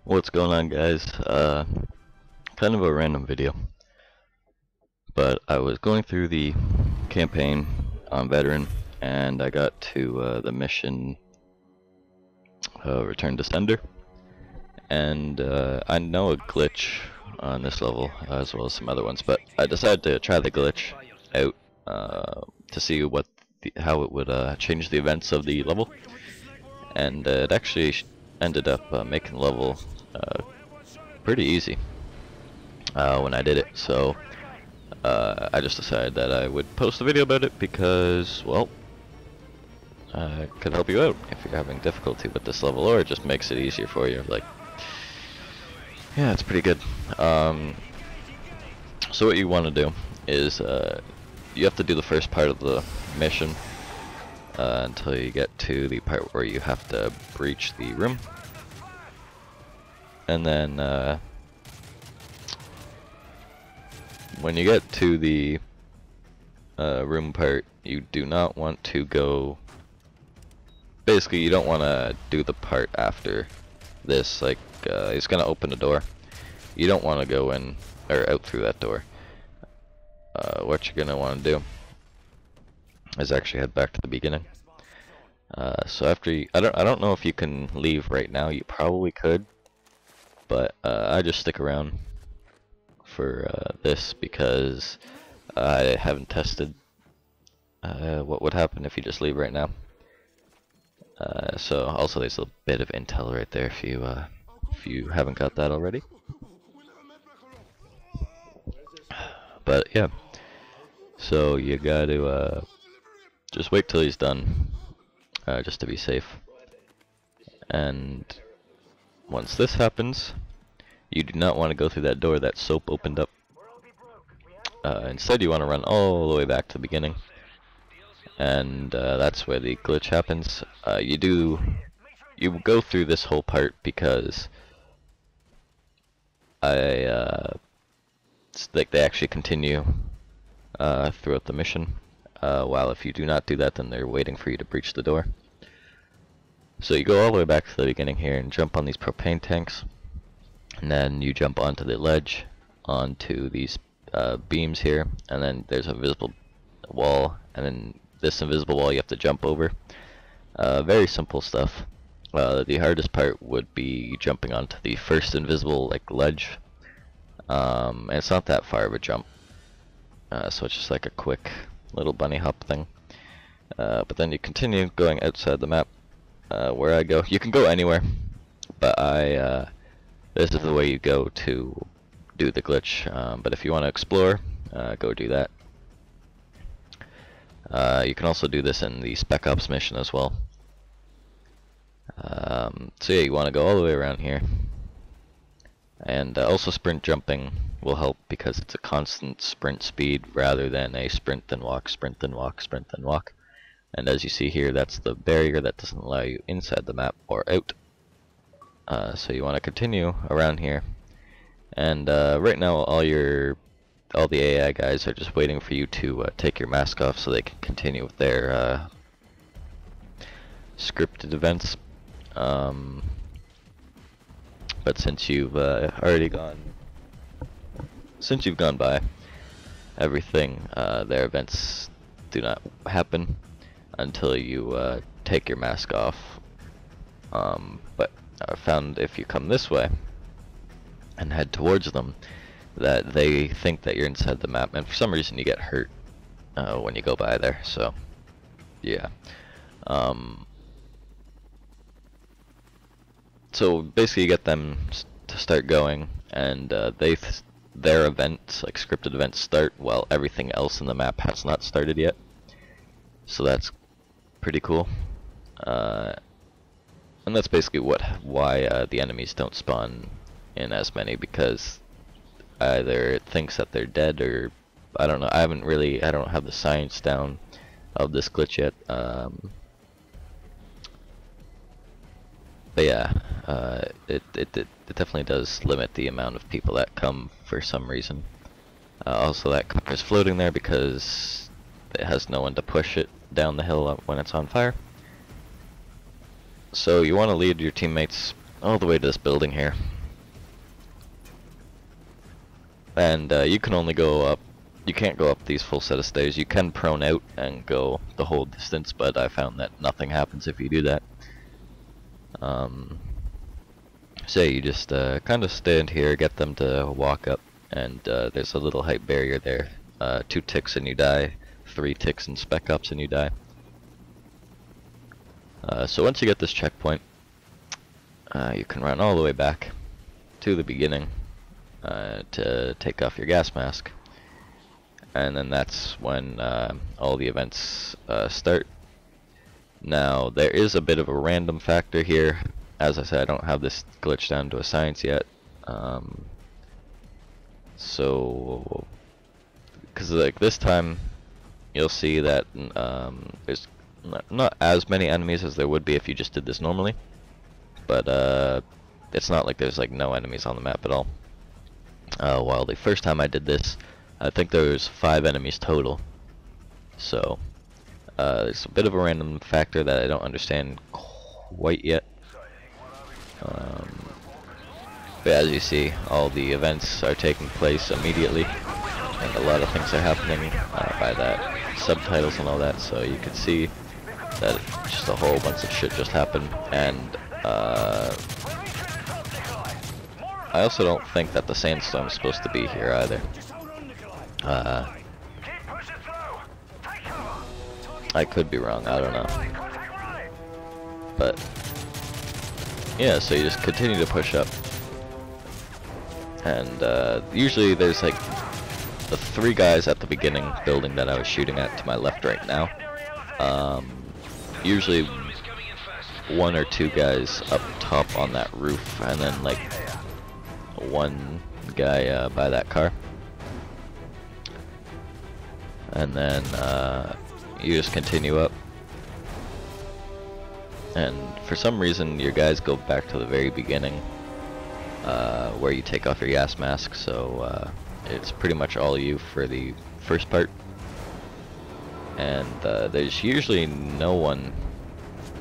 What's going on, guys? Kind of a random video, but I was going through the campaign on Veteran, and I got to the mission Return to Sender, and I know a glitch on this level as well as some other ones, but I decided to try the glitch out to see how it would change the events of the level, and it actually ended up making the level pretty easy when I did it. So I just decided that I would post a video about it because, well, it could help you out if you're having difficulty with this level, or it just makes it easier for you. Like, yeah, it's pretty good. So what you want to do is you have to do the first part of the mission until you get to the part where you have to breach the room, and then when you get to the room part, you do not want to go. Basically, you don't want to do the part after this. Like, he's gonna open the door. You don't want to go in or out through that door. What you're gonna want to do is actually head back to the beginning. So after you, I don't know if you can leave right now. You probably could, but I just stick around for this because I haven't tested what would happen if you just leave right now. So also there's a bit of intel right there if you haven't got that already. But yeah, so you got to just wait till he's done, just to be safe. And once this happens, you do not want to go through that door that Soap opened up. Instead, you want to run all the way back to the beginning, and that's where the glitch happens. You go through this whole part because it's like they actually continue throughout the mission. While if you do not do that, then they're waiting for you to breach the door. So you go all the way back to the beginning here and jump on these propane tanks. And then you jump onto the ledge, onto these beams here, and then there's a visible wall, and then this invisible wall you have to jump over. Very simple stuff. The hardest part would be jumping onto the first invisible ledge, and it's not that far of a jump, so it's just like a quick little bunny hop thing. But then you continue going outside the map. Where I go, you can go anywhere, but this is the way you go to do the glitch, but if you want to explore, go do that. You can also do this in the Spec Ops mission as well. So yeah, you want to go all the way around here. And also sprint jumping will help because it's a constant sprint speed rather than a sprint then walk, sprint then walk, sprint then walk. And as you see here, that's the barrier that doesn't allow you inside the map or out. So you want to continue around here, and right now all the AI guys are just waiting for you to take your mask off so they can continue with their scripted events. But since you've gone by everything, their events do not happen until you take your mask off. But I found if you come this way and head towards them, that they think that you're inside the map, and for some reason you get hurt when you go by there. So yeah, so basically you get them to start going, and their events, like scripted events, start while everything else in the map has not started yet. So that's pretty cool. And that's basically why the enemies don't spawn in as many, because either it thinks that they're dead, or I don't know. I don't have the science down of this glitch yet. But yeah, it definitely does limit the amount of people that come for some reason. Also, that car is floating there because it has no one to push it down the hill when it's on fire. So you want to lead your teammates all the way to this building here, And you can only go up, you can't go up these full set of stairs. You can prone out and go the whole distance, but I found that nothing happens if you do that. So you just kind of stand here, get them to walk up, and there's a little height barrier there. 2 ticks and you die, 3 ticks and spec ups and you die. So once you get this checkpoint, you can run all the way back to the beginning to take off your gas mask. And then that's when all the events start. Now, there is a bit of a random factor here. As I said, I don't have this glitch down to a science yet. Because like this time, you'll see that there's not as many enemies as there would be if you just did this normally. But it's not like there's like no enemies on the map at all. While the first time I did this, I think there was 5 enemies total. So there's a bit of a random factor that I don't understand quite yet. But as you see, all the events are taking place immediately, and a lot of things are happening by that subtitles and all that. So you can see that just a whole bunch of shit just happened. And I also don't think that the sandstorm is supposed to be here either. I could be wrong, I don't know. But yeah, so you just continue to push up. And usually there's like the 3 guys at the beginning building that I was shooting at to my left right now. Usually 1 or 2 guys up top on that roof, and then like 1 guy by that car. And then you just continue up. And for some reason your guys go back to the very beginning where you take off your gas mask, so it's pretty much all you for the first part. And there's usually no one,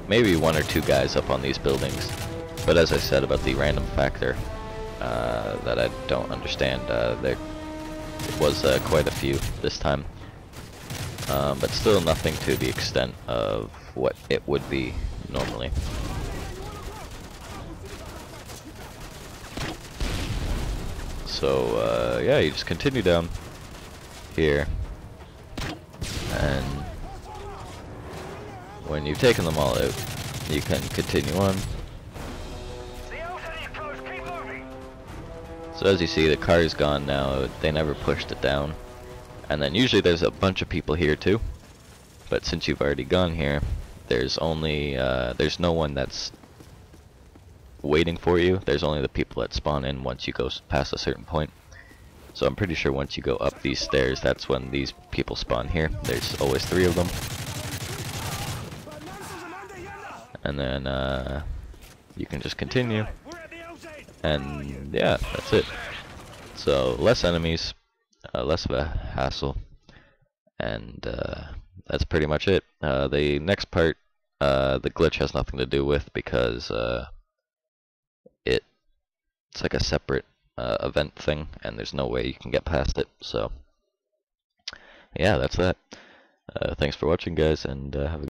maybe 1 or 2 guys up on these buildings. But as I said about the random factor that I don't understand, there was quite a few this time. But still nothing to the extent of what it would be normally. So yeah, you just continue down here, and when you've taken them all out, you can continue on. So as you see, the car is gone now. They never pushed it down. And then usually there's a bunch of people here too, but since you've already gone here, there's only there's no one that's waiting for you. There's only the people that spawn in once you go past a certain point. So I'm pretty sure once you go up these stairs, that's when these people spawn here. There's always 3 of them. And then you can just continue, and yeah, that's it. So less enemies, less of a hassle, and that's pretty much it. The next part, the glitch has nothing to do with, because it's like a separate event thing, and there's no way you can get past it. So yeah, that's that. Thanks for watching, guys, and have a